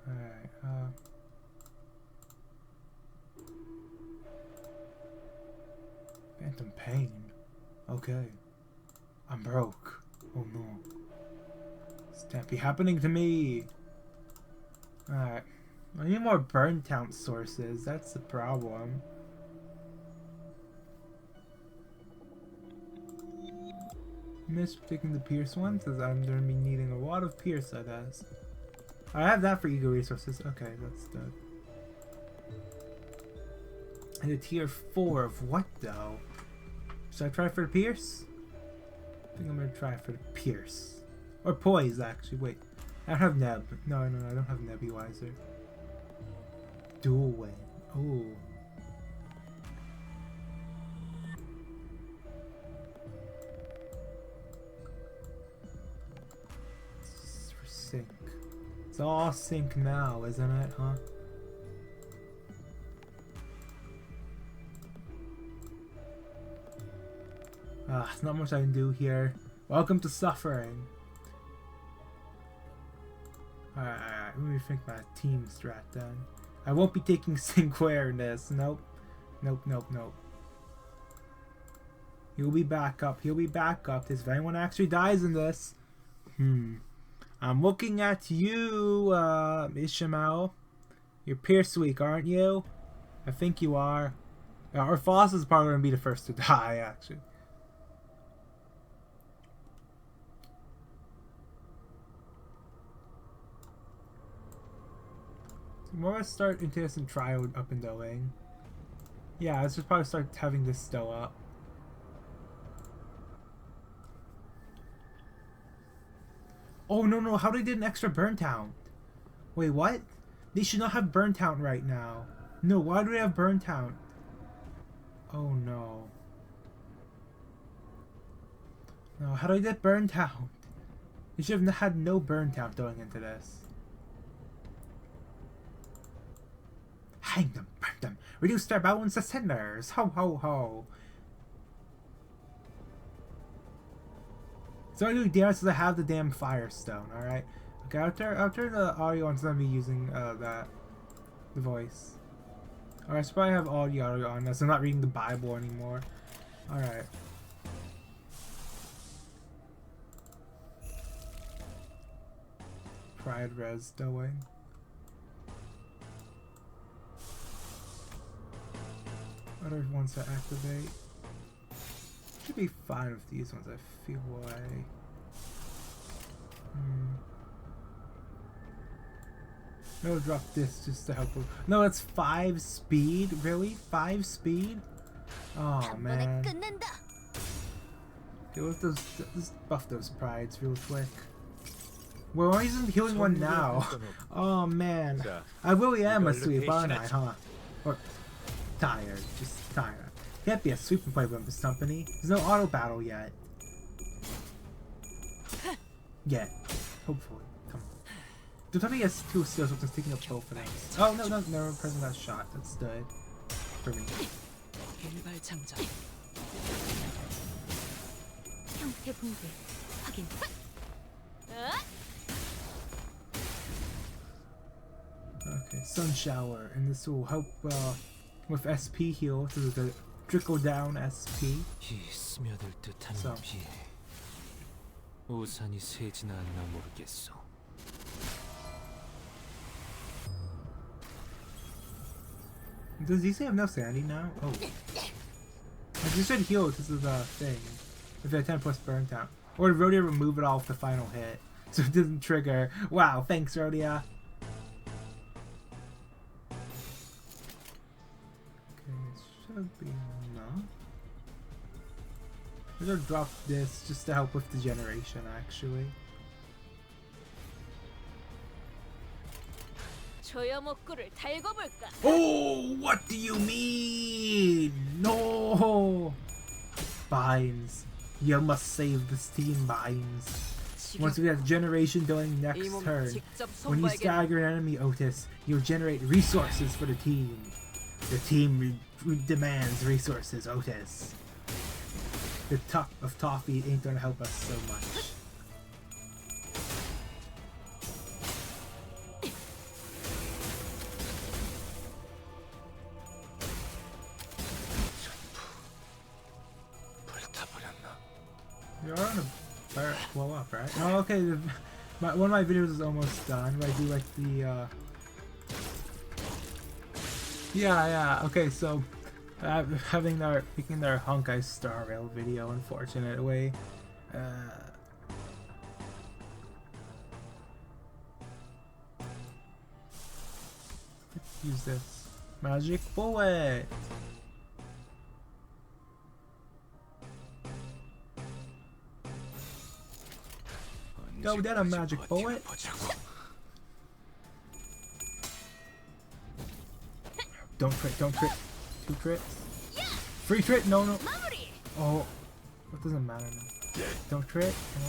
Alright, Phantom Pain. Okay. I'm broke. Oh no. This can't be happening to me. Alright. I need more burn count sources. That's the problem. Miss taking the Pierce one, because I'm going to be needing a lot of Pierce, I guess. I have that for ego resources. Okay, that's good. And a tier 4 of what, though? Should I try for the Pierce? I think I'm going to try for the Pierce. Or Poise, actually. Wait. I don't have Neb. No, I don't have Nebulizer. Dual Wing. Ooh. Sync. It's all sync now, isn't it, huh? There's not much I can do here. Welcome to suffering. Alright, let me think my team strat then. I won't be taking Sinclair in this. Nope. Nope, nope, nope. He'll be back up. He'll be back up. If anyone actually dies in this. I'm looking at you, Ishmael. You're Pierce weak, aren't you? I think you are. Or Foss is probably going to be the first to die, actually. We're going to start into some trial up and doing. Yeah, let's just probably start having this still up. Oh, no, how they did an extra burn count? Wait, what? They should not have burn count right now. No, why do they have burn count? Oh, no. No, how do I get burn count? They should have had no burn count going into this. Hang them, burn them, reduce their bones to cinders. Ho, ho, ho. So I do damage because I have the damn Firestone, alright? Okay, I'll turn the audio on, so I'm going to be using the voice. Alright, I should probably have all the audio on this. I'm not reading the Bible anymore. Alright. Pride res going. Other ones to activate. Should be fine with these ones, I feel like. No, drop this just to help with. No, it's 5 speed? Really? 5 speed? Oh man. Okay, let's buff those prides real quick. We're only healing one now. Oh man. I really am asleep, aren't I, huh? Or tired. Just tired. Can't be a sweep and play with this company. There's no auto battle yet. Yet. Hopefully. Come on. Don't tell me he has 2 skills which is taking up both of those. Oh, no, never present that shot. That's good. For me. Okay, Sun Shower. And this will help with SP heal. This is the trickle down SP. So. 우산이 새지나 않나 모르겠어. Does he say have no sanity now? Oh. I just should heal because of the thing. If they 10 plus burn count. Or did Rhodia remove it off the final hit? So it doesn't trigger. Wow, thanks Rhodia. Okay, it should be enough. I'm gonna drop this just to help with the generation actually. Oh, what do you mean? No! Binds. You must save this team, Binds. Once we get generation going next turn, when you stagger an enemy, Otis, you'll generate resources for the team. The team demands resources, Otis. The top of toffee ain't gonna help us so much. You're on a fire blow up, right? Oh, okay. One of my videos is almost done. I do like the. Yeah. Okay, so picking their Honkai Star Rail video, unfortunately. Let's use this magic bullet. Go get a magic bullet. Don't crit. 2 crits. Free crit, no. Oh, it doesn't matter now. Don't crit, no.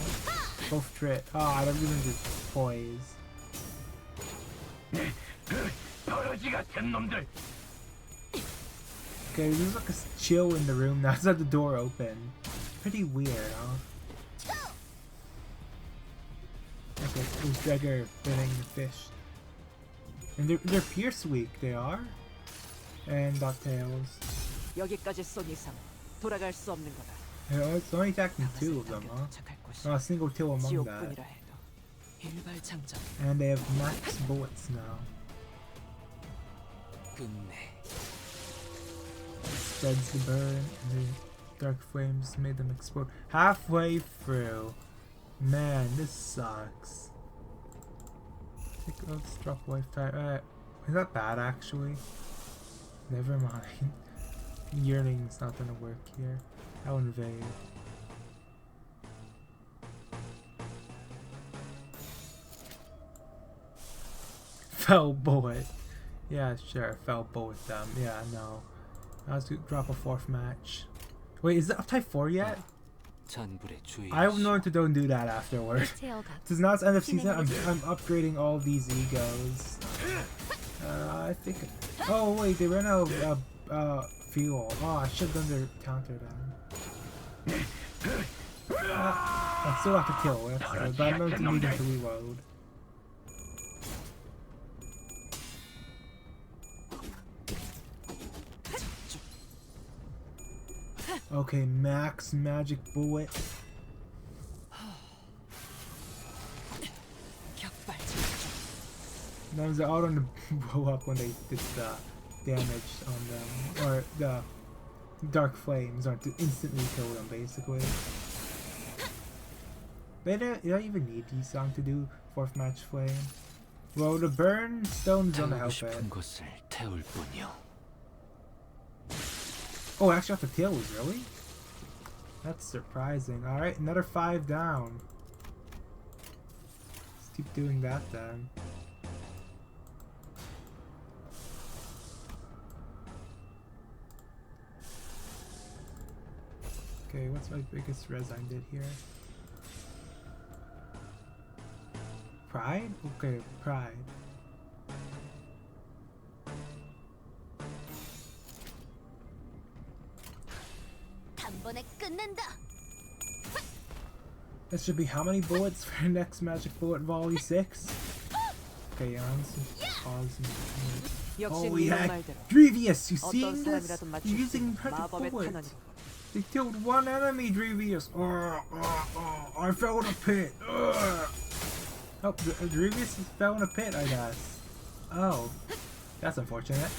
Both crit. Ah, that really just poise. Okay, there's like a chill in the room now. It's had the door open. Pretty weird, huh? Okay, who's Dregger biting the fish? And they're Pierce weak, they are? And DuckTales. Yeah, it's only attacking 2 of them, huh? Not a single kill among that. And they have max bullets now. Spreads the burn, and the dark flames made them explode. Halfway through. Man, this sucks. Let's drop lifetime. Is that bad actually? Never mind. Yearning's not gonna work here. I'll invade. Fell bullet. Yeah, sure. Fell bullet them. Yeah, no. Let's drop a 4th match. Wait, is it up type 4 yet? I have known to don't do that afterward. Since now it's end of season, I'm upgrading all these egos. I think. Oh wait, they ran out of fuel. Oh, I should have done their counter then. I still have to kill. That's good, but I'm going to need them to reload. Okay, max magic bullet. Those are all gonna blow up when they did the damage on them, or the dark flames, or to instantly kill them basically. They don't even need T-Song to do 4th match flame. Well, the burn stone's gonna help it. Oh, actually off the tails, really? That's surprising. Alright, another 5 down. Let's keep doing that then. Okay, what's my biggest res I did here? Pride? Okay, Pride. That should be how many bullets for next magic bullet volley? 6? Okay, honestly, pause and... Oh, we had Grievous! You seeing this? You're using magic bullet. They killed one enemy, Drevius. I fell in a pit. Oh, Drevius fell in a pit, I guess. Oh, that's unfortunate.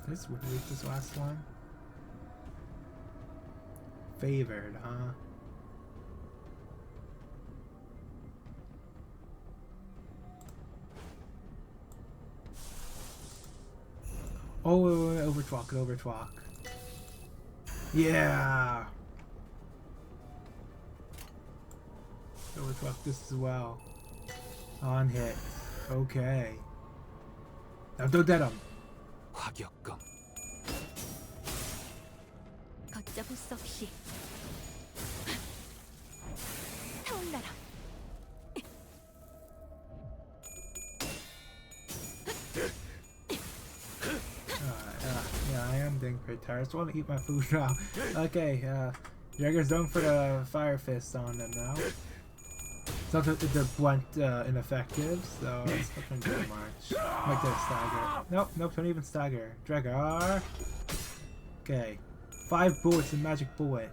This would read this last one. Favored, huh? Oh, wait, overclock. Yeah! Overclock this as well. On hit. Okay. Now don't dead him. 화격검. 걷잡을 수 없이 타올라라. Yeah, I am getting pretty tired. I just want to eat my food now. Okay, Jagger's going for the Fire Fist on them now. It's not that the blunt ineffective, so it's not gonna do much. Might get a stagger. Nope, don't even stagger. Dragger. Okay. 5 bullets in magic bullet.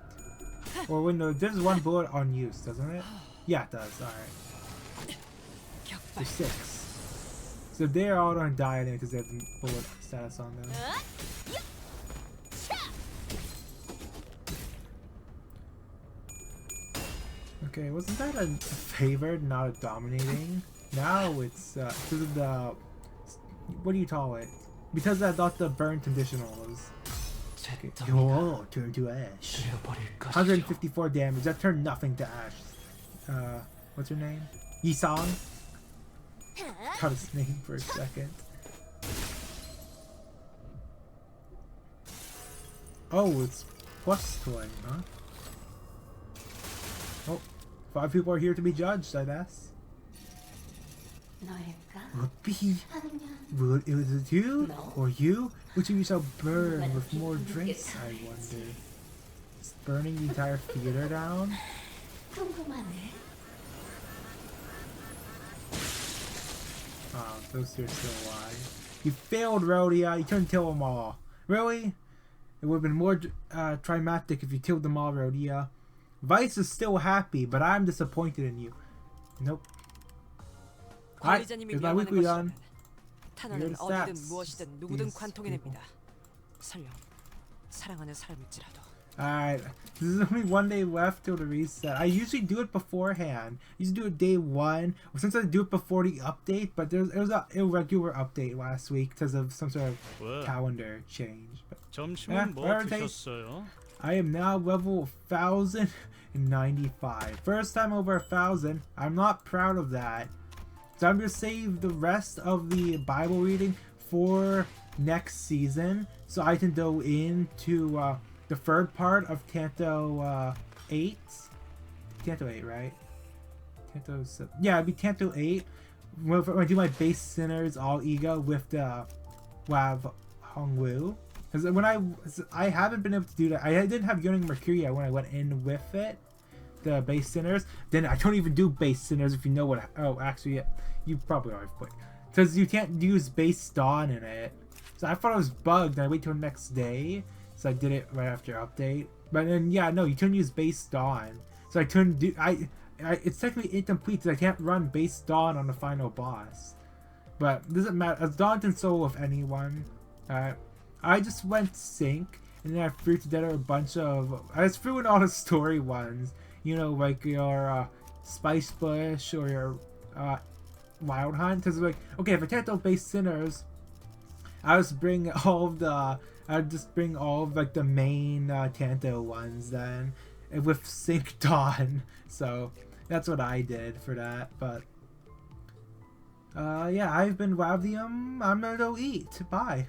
Or wait, no, there's 1 bullet on use, doesn't it? Yeah, it does. Alright. There's 6. So they're all gonna die anyway because they have the bullet status on them. Okay, wasn't that a favored, not a dominating? Now it's because of the, what do you call it? Because I thought the burn conditionals. Okay. Oh, turn to ash. 154 damage. That turned nothing to ash. What's her name? Yisong. Got his name for a second. Oh, it's plus 20, huh? Oh, 5 people are here to be judged, I guess. Will it was it you or you? Which of you shall burn with more drinks, I wonder? It's burning the entire theater down? Oh, those two are still alive. You failed, Rhodia. You couldn't kill them all. Really? It would have been more trimatic if you killed them all, Rhodia. Vice is still happy, but I'm disappointed in you. Nope. Alright, is my weekly done? 탄원은 어디든 무엇이든 누구든 관통해냅니다. 설령 사랑하는 사람일지라도. Alright, there's only 1 day left till the reset. I usually do it beforehand. I usually do it day 1. Since I do it before the update, but it was an irregular update last week because of some sort of calendar change. But, 점심은 뭐 드셨어요? I am now level 1095. First time over 1,000. I'm not proud of that. So I'm going to save the rest of the Bible reading for next season so I can go into the third part of Canto 8. Canto 8, right? Canto 7. Yeah, it'd be Canto 8. When I do my base sinners all ego with the Wav Hongwu. Because when I haven't been able to do that. I didn't have Yearning Mercuria when I went in with it. The base sinners. Then I don't even do base sinners if you know what. Oh, actually, you probably already quit. Because you can't use base dawn in it. So I thought it was bugged and I wait till the next day. So I did it right after update. But then, yeah, no, you couldn't use base dawn. So I couldn't do. It's technically incomplete because I can't run base dawn on the final boss. But it doesn't matter. As daunting soul of anyone. I just went sync. And then I threw together a bunch of. I just threw in all the story ones. You know, like your Spice Bush or your Wild Hunt. Because, like, okay, if I take those base sinners, I'd just bring all of the. I'd just bring all of, like, the main Tanto ones then. With Sync Dawn. So, that's what I did for that. But, yeah, I've been WavDium. I'm gonna go eat. Bye.